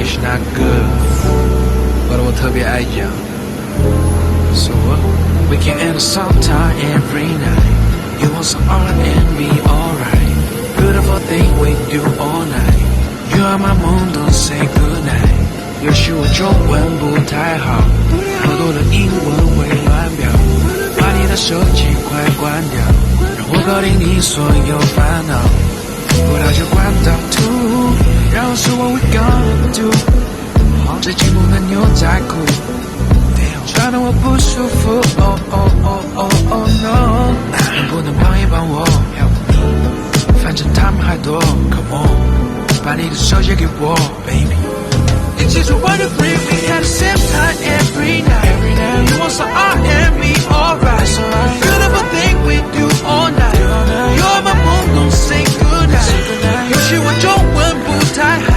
English not good, but 我特别爱讲。So what? We can end sometime every night. You want some R&B, alright. Beautiful thing we do all night. You are my moon, don't say goodnight. 也许我中文不太好，太多的英文会乱表，把你的手机快关掉，让我搞定你所有烦恼。不到就关到吐，然后是 what we gonna do。最寂寞的牛仔裤，穿得我不舒服。Oh oh oh oh oh no， 能不能帮一帮我 ？Help me， 反正他们还多。Come on， 把你的手借给我 ，baby。It's just one to three, we had the same time every night. You want some R&B, alright. Beautiful thing we do all night. You're my moon, don't say goodnight. 也许我中文不太好。